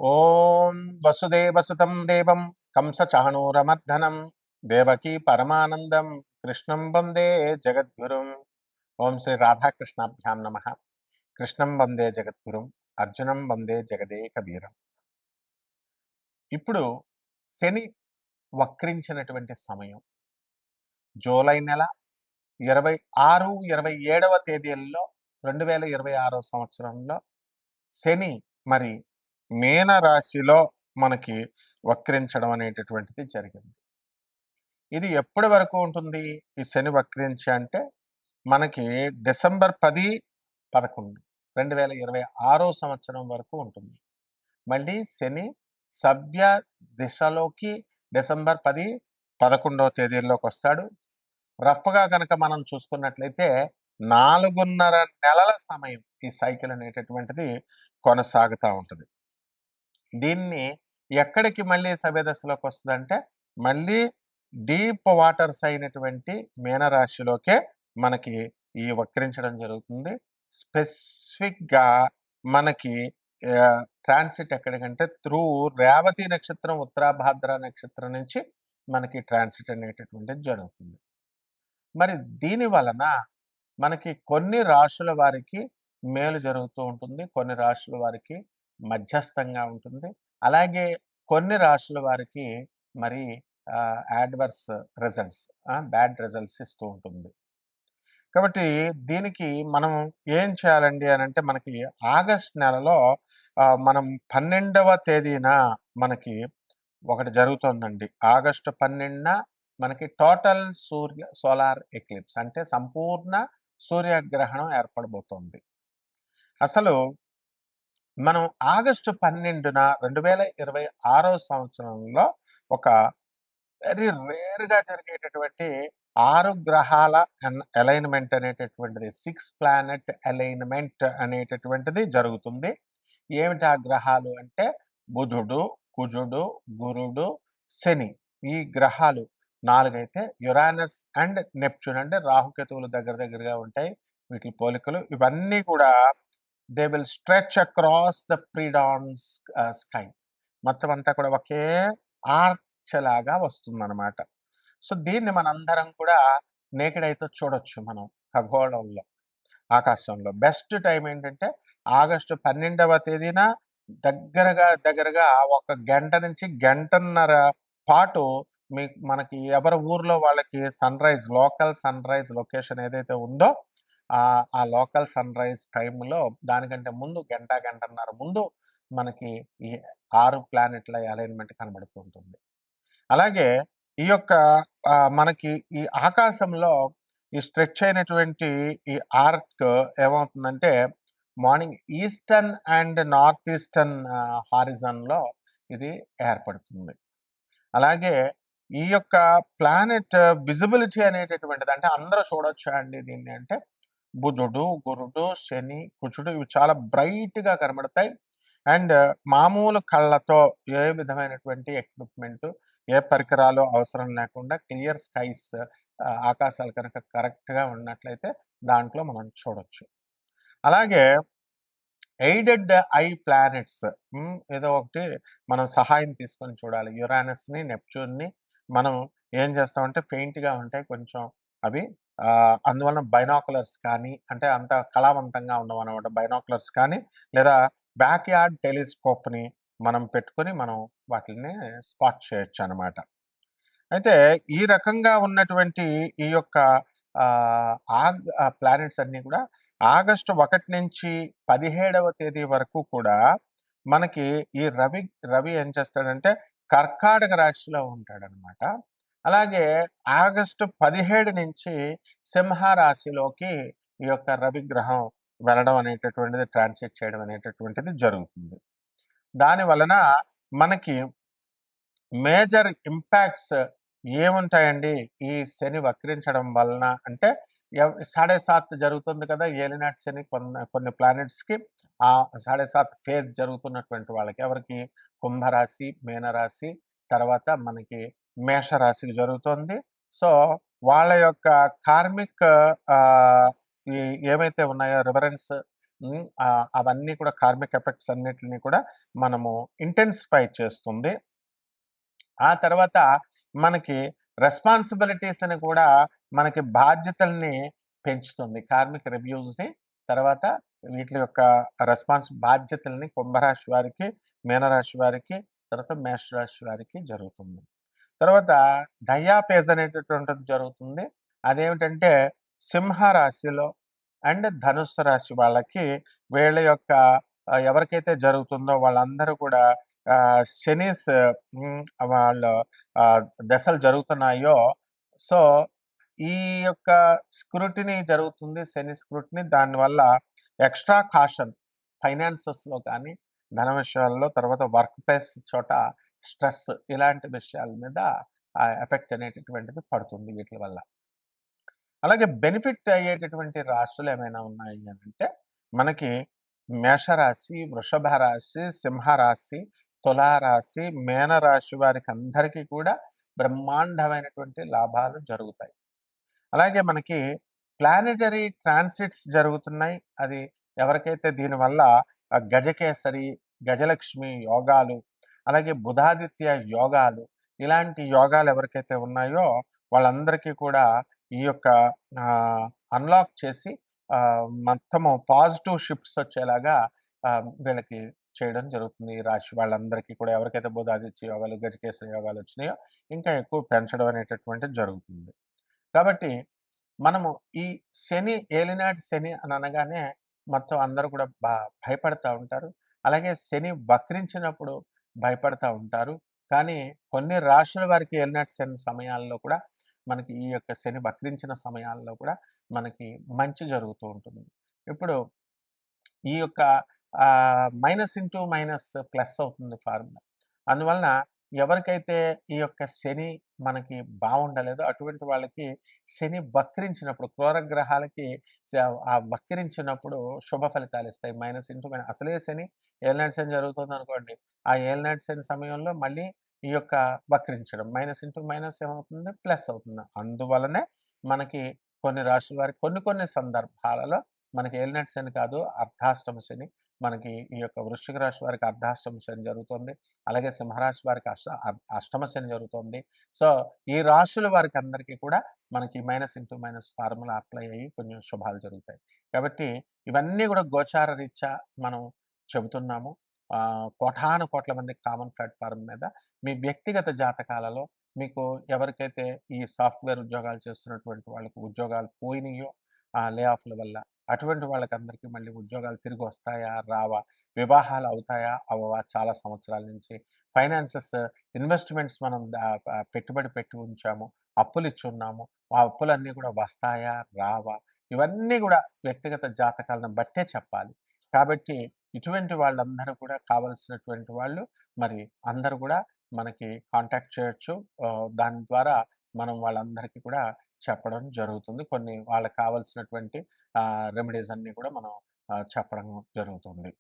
ఓం వసుదేవసుతం దేవం కంసచాణూరమర్దనం దేవకీ పరమానందం కృష్ణం వందే జగద్గురుం. ఓం శ్రీ రాధాకృష్ణాభ్యాం నమ. కృష్ణం వందే జగద్గురుం, అర్జునం వందే జగదేక వీరం. ఇప్పుడు శని వక్రించినటువంటి సమయం జూలై నెల 26, 27వ తేదీల్లో 2026 సంవత్సరంలో శని మరి మీన రాశిలో మనకి వక్రించడం అనేటటువంటిది జరిగింది. ఇది ఎప్పటి వరకు ఉంటుంది ఈ శని వక్రించి అంటే మనకి డిసెంబర్ 10, 11, 2026 సంవత్సరం వరకు ఉంటుంది. మళ్ళీ శని సభ్య దిశలోకి డిసెంబర్ 10, 11వ తేదీల్లోకి వస్తాడు. రఫ్గా కనుక మనం చూసుకున్నట్లయితే 4.5 నెలల సమయం ఈ సైకిల్ అనేటటువంటిది కొనసాగుతూ ఉంటుంది. దీన్ని ఎక్కడికి మళ్ళీ సవ్యదశలోకి వస్తుందంటే మళ్ళీ డీప్ వాటర్స్ అయినటువంటి మీనరాశిలోకే మనకి ఈ వక్రించడం జరుగుతుంది. స్పెసిఫిక్గా మనకి ట్రాన్సిట్ ఎక్కడికంటే త్రూ రేవతి నక్షత్రం, ఉత్తరాభాద్ర నక్షత్రం నుంచి మనకి ట్రాన్సిట్ అనేటటువంటిది జరుగుతుంది. మరి దీని వలన మనకి కొన్ని రాశుల వారికి మేలు జరుగుతూ ఉంటుంది, కొన్ని రాశుల వారికి మధ్యస్థంగా ఉంటుంది, అలాగే కొన్ని రాశుల వారికి మరి యాడ్వర్స్ రిజల్ట్స్, బ్యాడ్ రిజల్ట్స్ ఇస్తూ ఉంటుంది. కాబట్టి దీనికి మనం ఏం చేయాలండి అని అంటే మనకి ఆగస్ట్ నెలలో మనం 12వ తేదీన మనకి ఒకటి జరుగుతుందండి. ఆగస్టు 12న మనకి టోటల్ సోలార్ ఎక్లిప్స్ అంటే సంపూర్ణ సూర్యగ్రహణం ఏర్పడబోతోంది. అసలు మనం ఆగస్టు 12న 2026 సంవత్సరంలో ఒక వెరీ రేర్గా జరిగేటటువంటి 6 గ్రహాల అలైన్మెంట్ అనేటటువంటిది, 6 ప్లానెట్ అలైన్మెంట్ అనేటటువంటిది జరుగుతుంది. ఏమిటి ఆ గ్రహాలు అంటే బుధుడు, కుజుడు, గురుడు, శని. ఈ గ్రహాలు 4 అయితే యురానస్ అండ్ నెప్ట్యూన్ అంటే రాహుకేతువులు దగ్గరగా ఉంటాయి. వీటి పోలికలు ఇవన్నీ కూడా they will stretch across the predawn sky. మొత్తం అంతా కూడా ఒకే ఆర్చ్ లాగా వస్తుందన్నమాట. సో దీన్ని మనందరం కూడా నేకెడ్ అయితే చూడొచ్చు మనం ఖగోళంలో, ఆకాశంలో. బెస్ట్ టైం ఏంటంటే ఆగస్టు 12వ తేదీన దగ్గరగా 1 గంట నుంచి గంటన్నర పాటు మనకి ఎవరి ఊర్లో వాళ్ళకి లోకల్ సన్ రైజ్ లొకేషన్ ఏదైతే ఉందో ఆ లోకల్ సన్ రైజ్ టైంలో దానికంటే ముందు గంటన్నర ముందు మనకి ఈ 6 ప్లానెట్ల అలైన్మెంట్ కనబడుతూ ఉంటుంది. అలాగే ఈ యొక్క మనకి ఈ ఆకాశంలో ఈ స్ట్రెచ్ అయినటువంటి ఈ ఆర్క్ ఏమవుతుందంటే morning eastern and north eastern హారిజన్లో ఇది ఏర్పడుతుంది. అలాగే ఈ యొక్క ప్లానెట్ విజిబిలిటీ అనేటటువంటిది అంటే అందరూ చూడొచ్చా అండి దీన్ని అంటే బుధుడు, గురుడు, శని, కుజుడు ఇవి చాలా బ్రైట్గా కనబడతాయి. అండ్ మామూలు కళ్ళతో ఏ విధమైనటువంటి ఎక్విప్మెంట్, ఏ పరికరాలు అవసరం లేకుండా క్లియర్ స్కైస్, ఆకాశాలు కనుక కరెక్ట్గా ఉన్నట్లయితే దాంట్లో మనం చూడొచ్చు. అలాగే ఎయిడెడ్ ఐ ప్లానెట్స్ ఏదో ఒకటి మనం సహాయం తీసుకొని చూడాలి. యురానస్ని, నెప్ట్యూన్ని మనం ఏం చేస్తామంటే పెయింట్గా ఉంటాయి కొంచెం అవి. అందువలన బైనాకులర్స్ కానీ అంటే అంత కళావంతంగా ఉండవు అనమాట. బైనాకులర్స్ కానీ లేదా బ్యాక్ యార్డ్ టెలిస్కోప్ని మనం పెట్టుకొని మనం వాటిని స్పాట్ చేయొచ్చు అనమాట. అయితే ఈ రకంగా ఉన్నటువంటి ఈ యొక్క ప్లానెట్స్ అన్నీ కూడా ఆగస్టు 1 నుంచి 17వ తేదీ వరకు కూడా మనకి ఈ రవి ఏం చేస్తాడంటే కర్కాటక రాశిలో ఉంటాడనమాట. అలాగే ఆగస్టు 17 నుంచి సింహ రాశిలోకి ఈ యొక్క రవి గ్రహం వెళ్ళడం అనేటటువంటిది, ట్రాన్సిట్ చేయడం అనేటటువంటిది జరుగుతుంది. దాని వలన మనకి మేజర్ ఇంపాక్ట్స్ ఏముంటాయండి ఈ శని వక్రించడం వలన అంటే 7.5 జరుగుతుంది కదా ఏలినాటి శని కొన్ని ప్లానెట్స్కి. ఆ 7.5 ఫేజ్ జరుగుతున్నటువంటి వాళ్ళకి ఎవరికి కుంభరాశి, మీనరాశి, తర్వాత మనకి మేషరాశికి జరుగుతుంది. సో వాళ్ళ యొక్క కార్మిక్ ఏమైతే ఉన్నాయో రివరెన్స్ అవన్నీ కూడా కార్మిక్ ఎఫెక్ట్స్ అన్నిటిని కూడా మనము ఇంటెన్సిఫై చేస్తుంది. ఆ తర్వాత మనకి రెస్పాన్సిబిలిటీస్ అని కూడా మనకి బాధ్యతల్ని పెంచుతుంది. కార్మిక రివ్యూస్‌ని తర్వాత వీట్లి యొక్క బాధ్యతల్ని కుంభరాశి వారికి, మీనరాశి వారికి, తర్వాత మేషరాశి వారికి జరుగుతుంది. తర్వాత డయాపేజ్ అనేటటువంటిది జరుగుతుంది. అదేమిటంటే సింహరాశిలో అండ్ ధనుస్సు రాశి వాళ్ళకి వీళ్ళ యొక్క ఎవరికైతే జరుగుతుందో వాళ్ళందరూ కూడా శనీస్ వాళ్ళ దశలు జరుగుతున్నాయో సో ఈ యొక్క స్క్రూటినీ జరుగుతుంది. శని స్క్రూటినీ దానివల్ల ఎక్స్ట్రా కాషన్ ఫైనాన్సెస్‌లో కానీ, ధన విషయాల్లో తర్వాత వర్క్ ప్లేస్ చోట స్ట్రెస్ ఇలాంటి విషయాల మీద ఎఫెక్ట్ అనేటటువంటిది పడుతుంది వీట్లి వల్ల. అలాగే బెనిఫిట్ అయ్యేటటువంటి రాశులు ఏమైనా ఉన్నాయి అనంటే మనకి మేషరాశి, వృషభ రాశి, సింహరాశి, తులారాశి, మీనరాశి వారికి అందరికీ కూడా బ్రహ్మాండమైనటువంటి లాభాలు జరుగుతాయి. అలాగే మనకి ప్లానెటరీ ట్రాన్సిట్స్ జరుగుతున్నాయి. అది ఎవరికైతే దీనివల్ల గజకేసరి, గజలక్ష్మి యోగాలు, అలాగే బుధాదిత్య యోగాలు, ఇలాంటి యోగాలు ఎవరికైతే ఉన్నాయో వాళ్ళందరికీ కూడా ఈ యొక్క అన్లాక్ చేసి మొత్తము పాజిటివ్ షిఫ్ట్స్ వచ్చేలాగా వీళ్ళకి చేయడం జరుగుతుంది. ఈ రాశి వాళ్ళందరికీ కూడా ఎవరికైతే బుధాదిత్య యోగాలు, గజకేసరి యోగాలు వచ్చినాయో ఇంకా ఎక్కువ పెంచడం అనేటటువంటిది జరుగుతుంది. కాబట్టి మనము ఈ శని ఏలినాటి శని అని అనగానే మొత్తం అందరూ కూడా భయపడతా ఉంటారు. అలాగే శని వక్రించినప్పుడు భయపడతా ఉంటారు. కానీ కొన్ని రాశుల వారికి ఏలినాటి శని సమయాల్లో కూడా మనకి ఈ యొక్క శని వక్రించిన సమయాల్లో కూడా మనకి మంచి జరుగుతూ ఉంటుంది. ఇప్పుడు ఈ యొక్క మైనస్ ఇంటూ మైనస్ ప్లస్ అవుతుంది ఫార్ములా. అందువలన ఎవరికైతే ఈ యొక్క శని మనకి బాగుండలేదో అటువంటి వాళ్ళకి శని వక్రించినప్పుడు క్రూరగ్రహాలకి ఆ వక్రించినప్పుడు శుభ ఫలితాలు ఇస్తాయి. మైనస్ ఇంటూ మైనస్ అసలే శని ఏలినాటి శని జరుగుతుంది అనుకోండి. ఆ ఏలినాటి శని సమయంలో మళ్ళీ ఈ యొక్క వక్రించడం మైనస్ ఇంటూ మైనస్ ఏమవుతుంది ప్లస్ అవుతుంది. అందువలనే మనకి కొన్ని రాశుల వారికి కొన్ని సందర్భాలలో మనకి ఏలినాటి శని కాదు అర్ధాష్టమ శని మనకి ఈ యొక్క వృశ్చిక రాశి వారికి అర్ధాష్టమ శని జరుగుతుంది. అలాగే సింహరాశి వారికి అష్టమ శని జరుగుతుంది. సో ఈ రాశుల వారికి అందరికీ కూడా మనకి minus into minus formula apply అయ్యి కొంచెం శుభాలు జరుగుతాయి. కాబట్టి ఇవన్నీ కూడా గోచార రీత్యా మనం చెబుతున్నాము. కోటాను కోట్ల మంది కామన్ ప్లాట్ఫారం మీద మీ వ్యక్తిగత జాతకాలలో మీకు ఎవరికైతే ఈ సాఫ్ట్‌వేర్ ఉద్యోగాలు చేస్తున్నటువంటి వాళ్ళకి ఉద్యోగాలు పోయినాయో లే ఆఫ్‌ల వల్ల అటువంటి వాళ్ళకందరికీ మళ్ళీ ఉద్యోగాలు తిరిగి వస్తాయా? రావా? వివాహాలు అవుతాయా? అవ్వవా? చాలా సంవత్సరాల నుంచి ఫైనాన్సెస్ ఇన్వెస్ట్‌మెంట్స్ మనం పెట్టుబడి పెట్టి ఉంచాము. అప్పులిచ్చున్నాము. ఆ అప్పులన్నీ కూడా వస్తాయా? రావా? ఇవన్నీ కూడా వ్యక్తిగత జాతకాలను బట్టే చెప్పాలి. కాబట్టి ఇటువంటి వాళ్ళందరూ కూడా కావాల్సినటువంటి వాళ్ళు మరి అందరూ కూడా మనకి కాంటాక్ట్ చేయొచ్చు. దాని ద్వారా మనం వాళ్ళందరికీ కూడా చెప్పడం జరుగుతుంది. కొన్ని వాళ్ళకి కావాల్సినటువంటి రెమెడీస్ అన్నీ కూడా మనం చెప్పడం జరుగుతుంది.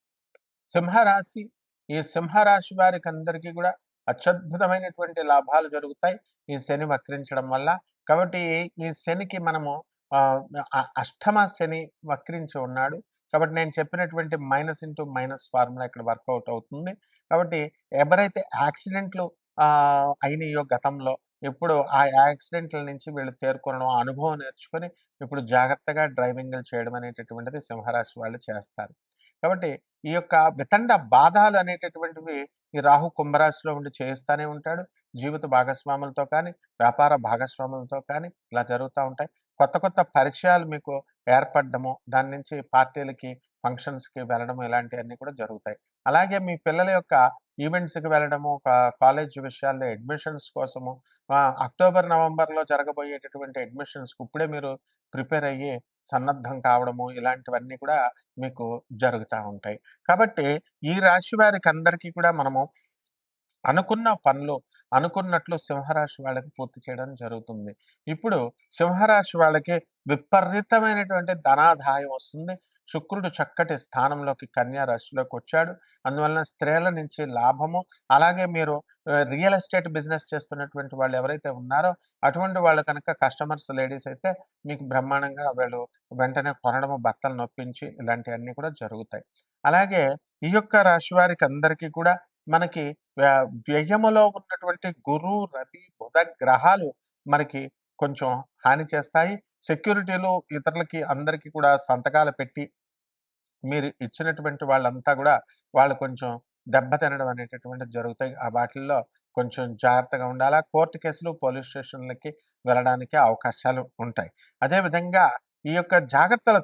సింహరాశి ఈ సింహరాశి వారికి అందరికీ కూడా అత్యద్భుతమైనటువంటి లాభాలు జరుగుతాయి ఈ శని వక్రించడం వల్ల. కాబట్టి ఈ శనికి మనము అష్టమ శని వక్రించి ఉన్నాడు. కాబట్టి నేను చెప్పినటువంటి మైనస్ ఇంటూ మైనస్ ఫార్ములా ఇక్కడ వర్కౌట్ అవుతుంది. కాబట్టి ఎవరైతే యాక్సిడెంట్లు అయినాయో గతంలో ఇప్పుడు ఆ యాక్సిడెంట్ల నుంచి వీళ్ళు తేరుకోవడం, అనుభవం నేర్చుకొని ఇప్పుడు జాగ్రత్తగా డ్రైవింగ్‌లు చేయడం అనేటటువంటిది సింహరాశి వాళ్ళు చేస్తారు. కాబట్టి ఈ యొక్క వితండ బాధలు అనేటటువంటివి ఈ రాహు కుంభరాశిలో ఉండి చేయిస్తానే ఉంటాడు. జీవిత భాగస్వాములతో కానీ, వ్యాపార భాగస్వాములతో కానీ ఇలా జరుగుతా ఉంటాయి. కొత్త పరిచయాలు మీకు ఏర్పడ్డము, దాని నుంచి పార్టీలకి, ఫంక్షన్స్‌కి వెళ్ళడము ఇలాంటియన్నీ కూడా జరుగుతాయి. అలాగే మీ పిల్లల యొక్క ఈవెంట్స్‌కి వెళ్ళడము, కాలేజ్ విషయాల్లో అడ్మిషన్స్ కోసము అక్టోబర్, నవంబర్‌లో జరగబోయేటటువంటి అడ్మిషన్స్‌కి ఇప్పుడే మీరు ప్రిపేర్ అయ్యి సన్నద్ధం కావడము ఇలాంటివన్నీ కూడా మీకు జరుగుతా ఉంటాయి. కాబట్టి ఈ రాశి వారికి అందరికీ కూడా మనము అనుకున్న పనులు అనుకున్నట్లు సింహరాశి వాళ్ళకి పూర్తి చేయడం జరుగుతుంది. ఇప్పుడు సింహరాశి వాళ్ళకి విపరీతమైనటువంటి ధనాదాయం వస్తుంది. శుక్రుడు చక్కటి స్థానంలోకి కన్యా రాశిలోకి వచ్చాడు. అందువలన స్త్రీల నుంచి లాభము, అలాగే మీరు రియల్ ఎస్టేట్ బిజినెస్ చేస్తున్నటువంటి వాళ్ళు ఎవరైతే ఉన్నారో అటువంటి వాళ్ళు కనుక కస్టమర్స్ లేడీస్ అయితే మీకు బ్రహ్మాండంగా వీళ్ళు వెంటనే కొనడము, భర్తలు నొప్పించి ఇలాంటివన్నీ కూడా జరుగుతాయి. అలాగే ఈ యొక్క రాశి వారికి అందరికీ కూడా మనకి వ్యయములో ఉన్నటువంటి గురు, రవి, బుధ గ్రహాలు మనకి కొంచెం హాని చేస్తాయి. సెక్యూరిటీలు ఇతరులకి అందరికీ కూడా సంతకాలు పెట్టి మీరు ఇచ్చినటువంటి వాళ్ళంతా గూడా వాళ్ళు కొంచెం దెబ్బ తినడం అనేటటువంటిది జరుగుతాయి. ఆ వాటిల్లో కొంచెం జాగ్రత్తగా ఉండాలా. కోర్టు కేసులు, పోలీస్ స్టేషన్‌లకి వెళ్ళడానికి అవకాశాలు ఉంటాయి. అదే విధంగా ఈ యొక్క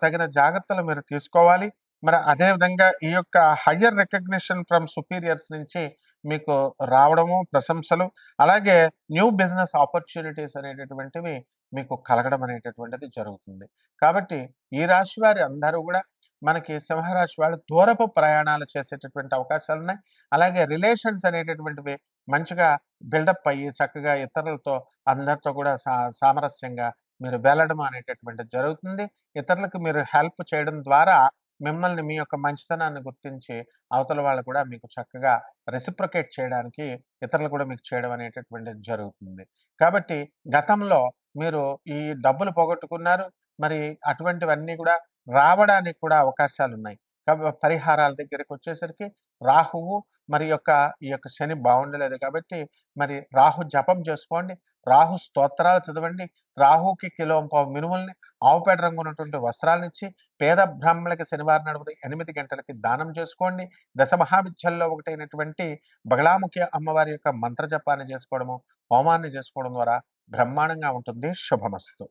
తగిన జాగ్రత్తలు మీరు తీసుకోవాలి. మరి అదే విధంగా ఈ యొక్క హైయర్ రికగ్నిషన్ ఫ్రమ్ సుపీరియర్స్ నుంచి మీకు రావడము, ప్రశంసలు, అలాగే న్యూ బిజినెస్ ఆపర్చునిటీస్ అనేటటువంటివి మీకు కలగడం అనేటటువంటిది జరుగుతుంది. కాబట్టి ఈ రాశి వారి అందరూ గూడా మనకి సింహరాశి వాళ్ళు దూరపు ప్రయాణాలు చేసేటటువంటి అవకాశాలున్నాయి. అలాగే రిలేషన్స్ అనేటటువంటివి మంచిగా బిల్డప్ అయ్యి చక్కగా ఇతరులతో అందరితో కూడా సామరస్యంగా మీరు వెళ్ళడం అనేటటువంటిది జరుగుతుంది. ఇతరులకు మీరు హెల్ప్ చేయడం ద్వారా మిమ్మల్ని మీ యొక్క మంచితనాన్ని గుర్తించి అవతల వాళ్ళు కూడా మీకు చక్కగా రెసిప్రొకేట్ చేయడానికి ఇతరులు కూడా మీకు చేయడం అనేటటువంటిది జరుగుతుంది. కాబట్టి గతంలో మీరు ఈ డబ్బులు పోగొట్టుకున్నారు. మరి అటువంటివన్నీ కూడా రావడానికి కూడా అవకాశాలున్నాయి. పరిహారాల దగ్గరికొచ్చేసరికి రాహువు ఈ యొక్క శని బావుండలేదు కాబట్టి మరి రాహు జపం చేసుకోండి. రాహు స్తోత్రాలు చదవండి. రాహుకి కిలోంపావు మినుముల్ని, ఆవుపేడ రంగు ఉన్నటువంటి వస్త్రాలనిచ్చి, పేద బ్రాహ్మణులకి శనివారం నాడు ఉదయం 8 గంటలకి దానం చేసుకోండి. దశమహావిద్యల్లో ఒకటైనటువంటి బగళాముఖి అమ్మవారి యొక్క మంత్ర జపాన్ని చేసుకోవడము, హోమాన్ని చేసుకోవడం ద్వారా బ్రహ్మాండంగా ఉంటుంది. శుభమస్తు.